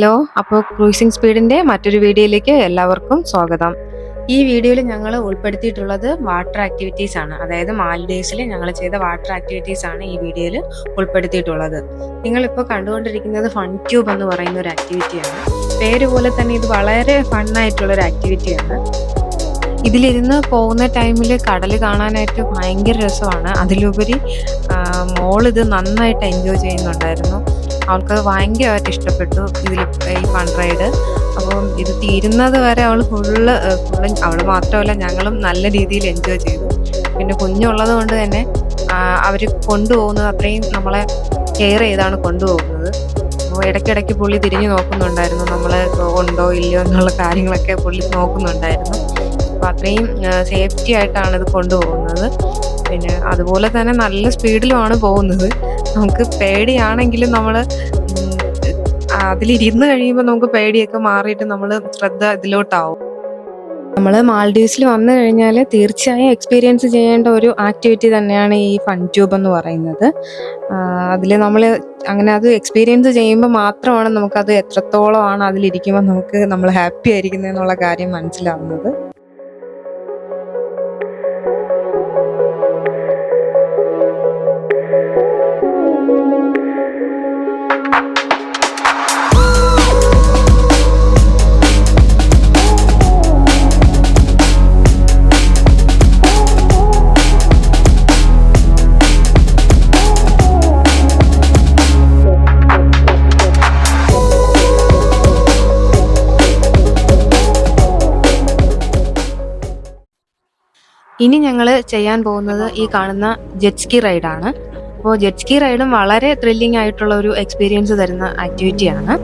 Hello, അപ്പോൾ cruising സ്പീഡിൻ്റെ മറ്റൊരു വീഡിയോയിലേക്ക് എല്ലാവർക്കും സ്വാഗതം. ഈ വീഡിയോയിൽ ഞങ്ങൾ ഉൾപ്പെടുത്തിയിട്ടുള്ളത് വാട്ടർ ആക്ടിവിറ്റീസ് ആണ്. അതായത് മാൽഡീവ്സിൽ ഞങ്ങൾ ചെയ്ത വാട്ടർ ആക്ടിവിറ്റീസ് ആണ് ഈ വീഡിയോയിൽ ഉൾപ്പെടുത്തിയിട്ടുള്ളത്. നിങ്ങളിപ്പോൾ കണ്ടുകൊണ്ടിരിക്കുന്നത് ഫൺ ട്യൂബ് എന്ന് പറയുന്ന ഒരു ആക്ടിവിറ്റിയാണ്. പേര് പോലെ തന്നെ ഇത് വളരെ ഫണ്ണായിട്ടുള്ളൊരു ആക്ടിവിറ്റിയാണ്. ഇതിലിരുന്ന് പോകുന്ന ടൈമിൽ കടൽ കാണാനായിട്ട് ഭയങ്കര രസമാണ്. അതിലുപരി മോളിത് നന്നായിട്ട് എൻജോയ് ചെയ്യുന്നുണ്ടായിരുന്നു. അവൾക്ക് ഭയങ്കരമായിട്ട് ഇഷ്ടപ്പെട്ടു ഈ ഫൺ റൈഡ്. അപ്പം ഇത് തീരുന്നത് വരെ ഫുള്ള് അവൾ മാത്രമല്ല ഞങ്ങളും നല്ല രീതിയിൽ എൻജോയ് ചെയ്തു. പിന്നെ കുഞ്ഞുള്ളത് കൊണ്ട് തന്നെ അവർ കൊണ്ടുപോകുന്നത് അത്രയും നമ്മളെ കെയർ ചെയ്താണ് കൊണ്ടുപോകുന്നത്. അപ്പോൾ ഇടയ്ക്കിടയ്ക്ക് പുള്ളി തിരിഞ്ഞു നോക്കുന്നുണ്ടായിരുന്നു, നമ്മൾ ഉണ്ടോ ഇല്ലയോ എന്നുള്ള കാര്യങ്ങളൊക്കെ പുള്ളി നോക്കുന്നുണ്ടായിരുന്നു. അപ്പോൾ അത്രയും സേഫ്റ്റി ആയിട്ടാണ് ഇത് കൊണ്ടുപോകുന്നത്. പിന്നെ അതുപോലെ തന്നെ നല്ല സ്പീഡിലുമാണ് പോകുന്നത്. നമുക്ക് പേടിയാണെങ്കിലും നമ്മൾ അതിലിരുന്ന് കഴിയുമ്പോൾ നമുക്ക് പേടിയൊക്കെ മാറിയിട്ട് നമ്മൾ ശ്രദ്ധ ഇതിലോട്ടാവും. നമ്മൾ മാൽഡീവ്സിൽ വന്നു കഴിഞ്ഞാൽ തീർച്ചയായും എക്സ്പീരിയൻസ് ചെയ്യേണ്ട ഒരു ആക്ടിവിറ്റി തന്നെയാണ് ഈ ഫൺ ട്യൂബ് എന്ന് പറയുന്നത്. അതിൽ നമ്മൾ അങ്ങനെ അത് എക്സ്പീരിയൻസ് ചെയ്യുമ്പോൾ മാത്രമാണ് നമുക്കത് എത്രത്തോളമാണ് അതിലിരിക്കുമ്പോൾ നമ്മൾ ഹാപ്പി ആയിരിക്കുന്നത് എന്നുള്ള കാര്യം മനസ്സിലാവുന്നത്. ഇനി ഞങ്ങൾ ചെയ്യാൻ പോകുന്നത് ഈ കാണുന്ന ജെറ്റ് സ്കി റൈഡാണ്. അപ്പോൾ ജെറ്റ് സ്കി റൈഡും വളരെ ത്രില്ലിംഗ് ആയിട്ടുള്ള ഒരു എക്സ്പീരിയൻസ് തരുന്ന ആക്ടിവിറ്റിയാണ്.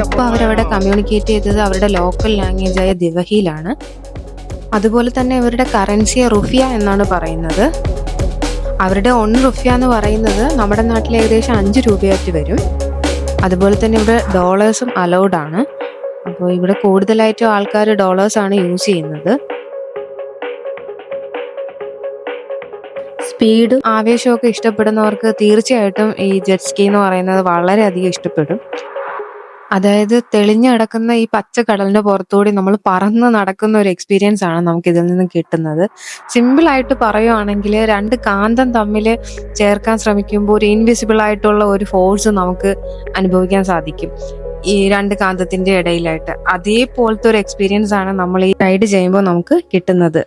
ഇപ്പൊ അവരവിടെ കമ്മ്യൂണിക്കേറ്റ് ചെയ്തത് അവരുടെ ലോക്കൽ ലാംഗ്വേജായ ദിവഹിയിലാണ്. അതുപോലെ തന്നെ ഇവരുടെ കറൻസിയെ റുഫിയ എന്നാണ് പറയുന്നത്. അവരുടെ 1 റുഫിയ എന്ന് പറയുന്നത് നമ്മുടെ നാട്ടിൽ ഏകദേശം 5 രൂപയായിട്ട് വരും. അതുപോലെ തന്നെ ഇവിടെ ഡോളേഴ്സും അലൗഡ് ആണ്. അപ്പോൾ ഇവിടെ കൂടുതലായിട്ടും ആൾക്കാർ ഡോളേഴ്സാണ് യൂസ് ചെയ്യുന്നത്. സ്പീഡും ആവേശമൊക്കെ ഇഷ്ടപ്പെടുന്നവർക്ക് തീർച്ചയായിട്ടും ഈ ജെറ്റ് സ്കി എന്ന് പറയുന്നത് വളരെയധികം ഇഷ്ടപ്പെടും. അതായത് തെളിഞ്ഞു കിടക്കുന്ന ഈ പച്ചക്കടലിന്റെ പുറത്തുകൂടി നമ്മൾ പറന്ന് നടക്കുന്ന ഒരു എക്സ്പീരിയൻസ് ആണ് നമുക്ക് ഇതിൽ നിന്ന് കിട്ടുന്നത്. സിമ്പിളായിട്ട് പറയുവാണെങ്കിൽ 2 കാന്തം തമ്മിൽ ചേർക്കാൻ ശ്രമിക്കുമ്പോൾ ഒരു ഇൻവിസിബിൾ ആയിട്ടുള്ള ഒരു ഫോഴ്സ് നമുക്ക് അനുഭവിക്കാൻ സാധിക്കും ഈ 2 കാന്തത്തിന്റെ ഇടയിലായിട്ട്. അതേപോലത്തെ ഒരു എക്സ്പീരിയൻസ് ആണ് നമ്മൾ ഈ റൈഡ് ചെയ്യുമ്പോൾ നമുക്ക് കിട്ടുന്നത്.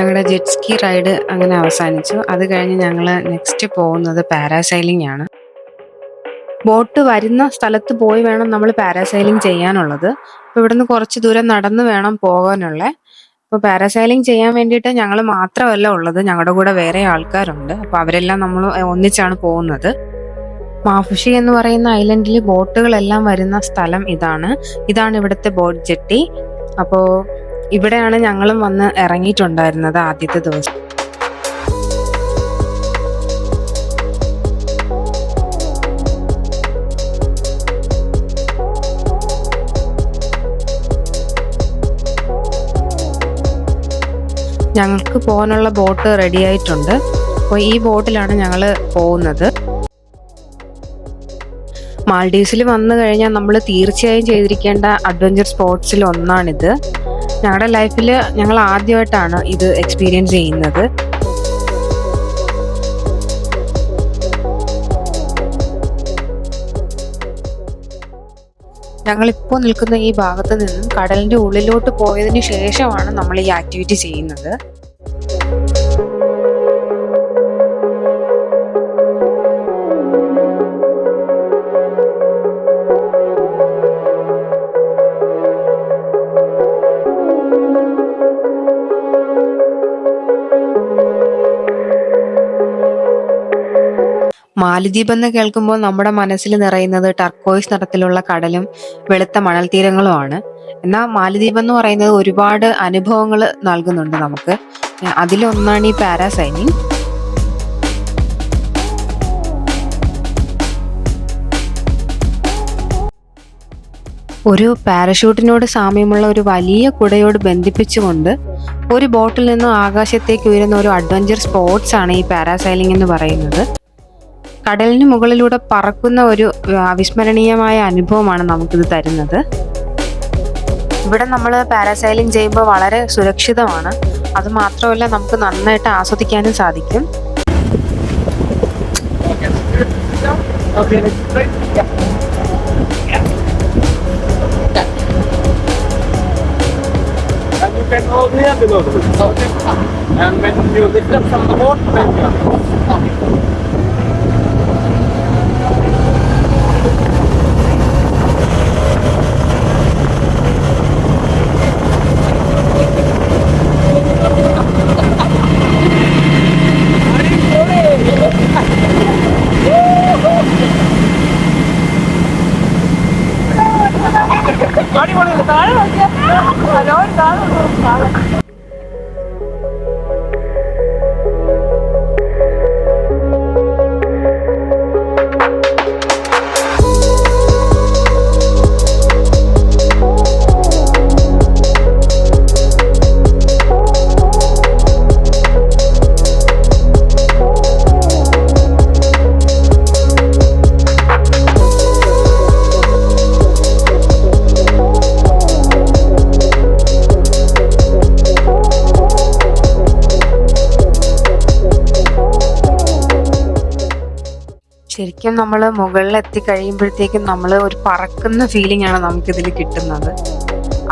ഞങ്ങളുടെ ജെറ്റ് സ്കി റൈഡ് അങ്ങനെ അവസാനിച്ചു. അത് കഴിഞ്ഞ് ഞങ്ങൾ നെക്സ്റ്റ് പോകുന്നത് പാരാസൈലിംഗ് ആണ്. ബോട്ട് വരുന്ന സ്ഥലത്ത് പോയി വേണം നമ്മൾ പാരാസൈലിംഗ് ചെയ്യാനുള്ളത്. അപ്പോൾ ഇവിടുന്ന് കുറച്ച് ദൂരം നടന്ന് വേണം പോകാനുള്ള. അപ്പോൾ പാരാസൈലിംഗ് ചെയ്യാൻ വേണ്ടിയിട്ട് ഞങ്ങൾ മാത്രമല്ല ഉള്ളത്, ഞങ്ങളുടെ കൂടെ വേറെ ആൾക്കാരുണ്ട്. അപ്പോൾ അവരെല്ലാം നമ്മൾ ഒന്നിച്ചാണ് പോകുന്നത്. മാഫുഷി എന്ന് പറയുന്ന ഐലൻഡിൽ ബോട്ടുകളെല്ലാം വരുന്ന സ്ഥലം ഇതാണ് ഇവിടുത്തെ ബോട്ട് ജെട്ടി. അപ്പോൾ ഇവിടെയാണ് ഞങ്ങളും വന്ന് ഇറങ്ങിയിട്ടുണ്ടായിരുന്നത് ആദ്യത്തെ ദിവസം. ഞങ്ങൾക്ക് പോകാനുള്ള ബോട്ട് റെഡി ആയിട്ടുണ്ട്. അപ്പോൾ ഈ ബോട്ടിലാണ് ഞങ്ങൾ പോകുന്നത്. മാൽഡീവ്സിൽ വന്നു കഴിഞ്ഞാൽ നമ്മൾ തീർച്ചയായും ചെയ്തിരിക്കേണ്ട അഡ്വഞ്ചർ സ്പോർട്സിൽ ഒന്നാണിത്. ഞങ്ങളുടെ ലൈഫിൽ ഞങ്ങൾ ആദ്യമായിട്ടാണ് ഇത് എക്സ്പീരിയൻസ് ചെയ്യുന്നത്. ഞങ്ങളിപ്പോൾ നിൽക്കുന്ന ഈ ഭാഗത്ത് നിന്നും കടലിൻ്റെ ഉള്ളിലോട്ട് പോയതിന് ശേഷമാണ് നമ്മൾ ഈ ആക്ടിവിറ്റി ചെയ്യുന്നത്. മാലിദ്വീപ് എന്ന് കേൾക്കുമ്പോൾ നമ്മുടെ മനസ്സിൽ നിറയുന്നത് ടർക്കോയിസ് നിറത്തിലുള്ള കടലും വെളുത്ത മണൽത്തീരങ്ങളുമാണ്. എന്നാൽ മാലിദ്വീപ് എന്ന് പറയുന്നത് ഒരുപാട് അനുഭവങ്ങൾ നൽകുന്നുണ്ട് നമുക്ക്. അതിലൊന്നാണ് ഈ പാരാസൈലിംഗ്. ഒരു പാരഷൂട്ടിനോട് സാമ്യമുള്ള ഒരു വലിയ കുടയോട് ബന്ധിപ്പിച്ചുകൊണ്ട് ഒരു ബോട്ടിൽ നിന്നും ആകാശത്തേക്ക് ഉയരുന്ന ഒരു അഡ്വഞ്ചർ സ്പോർട്സ് ആണ് ഈ പാരാസൈലിംഗ് എന്ന് പറയുന്നത്. കടലിന് മുകളിലൂടെ പറക്കുന്ന ഒരു അവിസ്മരണീയമായ അനുഭവമാണ് നമുക്കിത് തരുന്നത്. ഇവിടെ നമ്മൾ പാരാസൈലിംഗ് ചെയ്യുമ്പോൾ വളരെ സുരക്ഷിതമാണ്. അത് മാത്രമല്ല, നമുക്ക് നന്നായിട്ട് ആസ്വദിക്കാനും സാധിക്കും. Can hold here below, and when you lift up from the boat, then you are. ശരിക്കും നമ്മൾ മുകളിൽ എത്തിക്കഴിയുമ്പോഴത്തേക്കും നമ്മൾ ഒരു പറക്കുന്ന ഫീലിംഗ് ആണ് നമുക്കിതിൽ കിട്ടുന്നത്.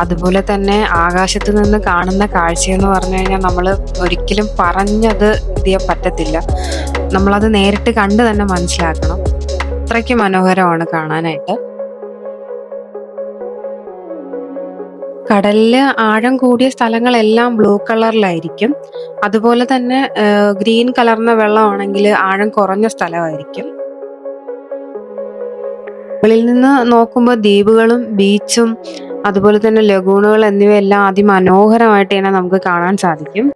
അതുപോലെ തന്നെ ആകാശത്ത് നിന്ന് കാണുന്ന കാഴ്ചയെന്ന് പറഞ്ഞു കഴിഞ്ഞാൽ നമ്മൾ ഒരിക്കലും പറഞ്ഞത് ഇത് ചെയ്യാൻ പറ്റത്തില്ല. നമ്മളത് നേരിട്ട് കണ്ട് തന്നെ മനസ്സിലാക്കണം. അത്രയ്ക്ക് മനോഹരമാണ് കാണാനായിട്ട്. കടലില് ആഴം കൂടിയ സ്ഥലങ്ങളെല്ലാം ബ്ലൂ കളറിലായിരിക്കും. അതുപോലെ തന്നെ ഗ്രീൻ കലർന്ന വെള്ളമാണെങ്കിൽ ആഴം കുറഞ്ഞ സ്ഥലമായിരിക്കും. മുകളിൽ നിന്ന് നോക്കുമ്പോൾ ദ്വീപുകളും ബീച്ചും അതുപോലെ തന്നെ ലഗൂണുകൾ എന്നിവയെല്ലാം അതിമനോഹരമായിട്ട് തന്നെ നമുക്ക് കാണാൻ സാധിക്കും.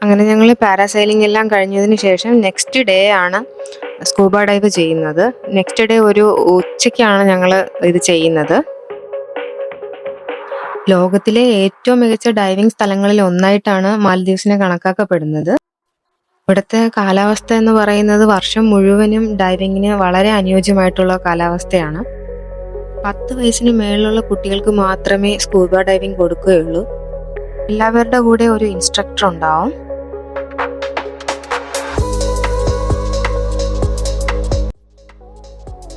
അങ്ങനെ ഞങ്ങൾ പാരാസൈലിംഗ് എല്ലാം കഴിഞ്ഞതിന് ശേഷം നെക്സ്റ്റ് ഡേ ആണ് സ്കൂബ ഡൈവ് ചെയ്യുന്നത്. നെക്സ്റ്റ് ഡേ ഒരു ഉച്ചയ്ക്കാണ് ഞങ്ങൾ ഇത് ചെയ്യുന്നത്. ലോകത്തിലെ ഏറ്റവും മികച്ച ഡൈവിംഗ് സ്ഥലങ്ങളിൽ ഒന്നായിട്ടാണ് മാലദ്വീപ്സിനെ കണക്കാക്കപ്പെടുന്നത്. ഇവിടുത്തെ കാലാവസ്ഥ എന്ന് പറയുന്നത് വർഷം മുഴുവനും ഡൈവിങ്ങിന് വളരെ അനുയോജ്യമായിട്ടുള്ള കാലാവസ്ഥയാണ്. 10 വയസ്സിന് മേളിലുള്ള കുട്ടികൾക്ക് മാത്രമേ സ്കൂബ ഡൈവിംഗ് കൊടുക്കുകയുള്ളൂ. എല്ലാവരുടെ കൂടെ ഒരു ഇൻസ്ട്രക്ടർ ഉണ്ടാവും.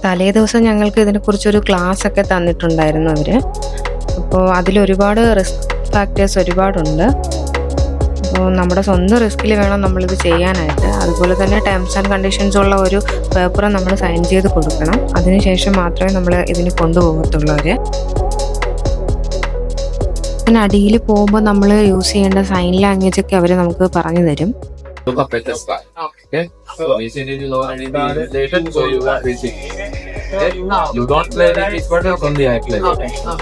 തലേ ദിവസം ഞങ്ങൾക്ക് ഇതിനെക്കുറിച്ചൊരു ക്ലാസ് ഒക്കെ തന്നിട്ടുണ്ടായിരുന്നു അവര്. അപ്പോൾ അതിലൊരുപാട് റിസ്ക് ഫാക്ടേഴ്സ് ഒരുപാടുണ്ട്. അപ്പോൾ നമ്മുടെ സ്വന്തം റിസ്കിൽ വേണം നമ്മളിത് ചെയ്യാനായിട്ട്. അതുപോലെ തന്നെ ടേംസ് ആൻഡ് കണ്ടീഷൻസ് ഉള്ള ഒരു പേപ്പർ നമ്മൾ സൈൻ ചെയ്ത് കൊടുക്കണം. അതിനുശേഷം മാത്രമേ നമ്മൾ ഇതിന് കൊണ്ടുപോകത്തുള്ളൂ അവർ. ഇതിനടിയിൽ പോകുമ്പോൾ നമ്മൾ യൂസ് ചെയ്യേണ്ട സൈൻ ലാംഗ്വേജ് ഒക്കെ അവർ നമുക്ക് പറഞ്ഞു തരും. Look up at the sky. Okay? So basically you lower any relation, so you are racing. Okay? You don't play the pitch buttons, only I play.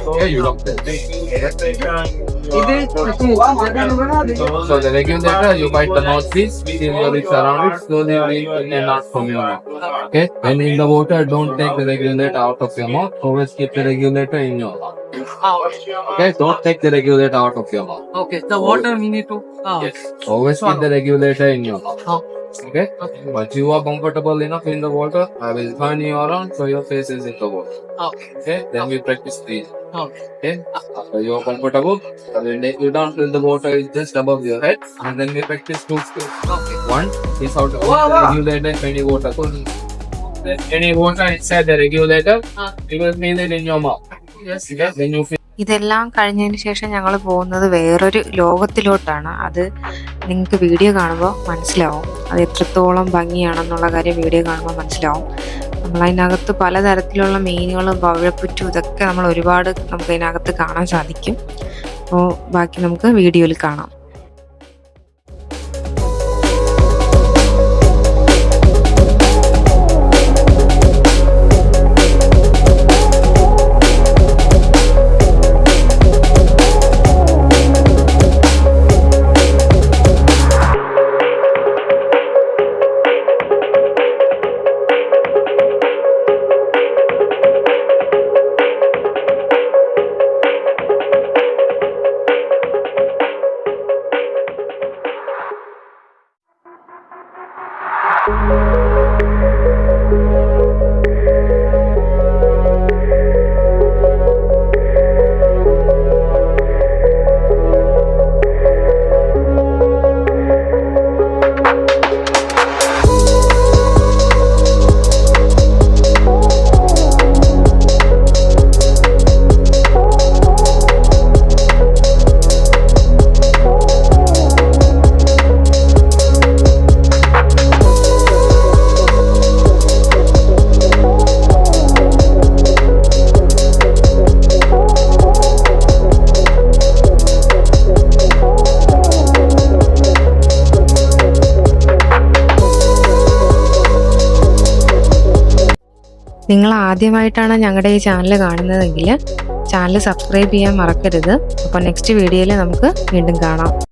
Okay? You don't play. So the regulator, you bite the mouthpiece, feel your lips around it, slowly bring in and out from your mouth. Okay? When in the water, don't take the regulator out of your mouth. Always keep the regulator in your mouth. Okay? Don't take the regulator out of your mouth. Okay, the water we need to. Yes. Always keep the regulator in your mouth. Okay? Once you are comfortable enough in the water, I will turn you around so your face is in the water. Okay? Then we practice breathing. Okay? After you are comfortable, I will take you down till the water is just above your head, and then we practice 2 skills. One is how to put the regulator in any water. Any water inside the regulator, you will feel it in your mouth. Yes. Okay? Then you feel. ഇതെല്ലാം കഴിഞ്ഞതിന് ശേഷം ഞങ്ങൾ പോകുന്നത് വേറൊരു ലോകത്തിലോട്ടാണ്. അത് നിങ്ങൾക്ക് video കാണുമ്പോൾ മനസ്സിലാവും അത് എത്രത്തോളം ഭംഗിയാണെന്നുള്ള കാര്യം വീഡിയോ കാണുമ്പോൾ മനസ്സിലാവും. നമ്മളതിനകത്ത് പലതരത്തിലുള്ള മീനുകളും പവിഴപ്പുറ്റും ഇതൊക്കെ നമ്മൾ ഒരുപാട് നമുക്ക് അതിനകത്ത് കാണാൻ സാധിക്കും. അപ്പോൾ ബാക്കി നമുക്ക് വീഡിയോയിൽ കാണാം. നിങ്ങൾ ആദ്യമായിട്ടാണ് ഞങ്ങളുടെ ഈ ചാനൽ കാണുന്നതെങ്കിൽ ചാനൽ സബ്സ്ക്രൈബ് ചെയ്യാൻ മറക്കരുത്. അപ്പോൾ നെക്സ്റ്റ് വീഡിയോയിൽ നമുക്ക് വീണ്ടും കാണാം.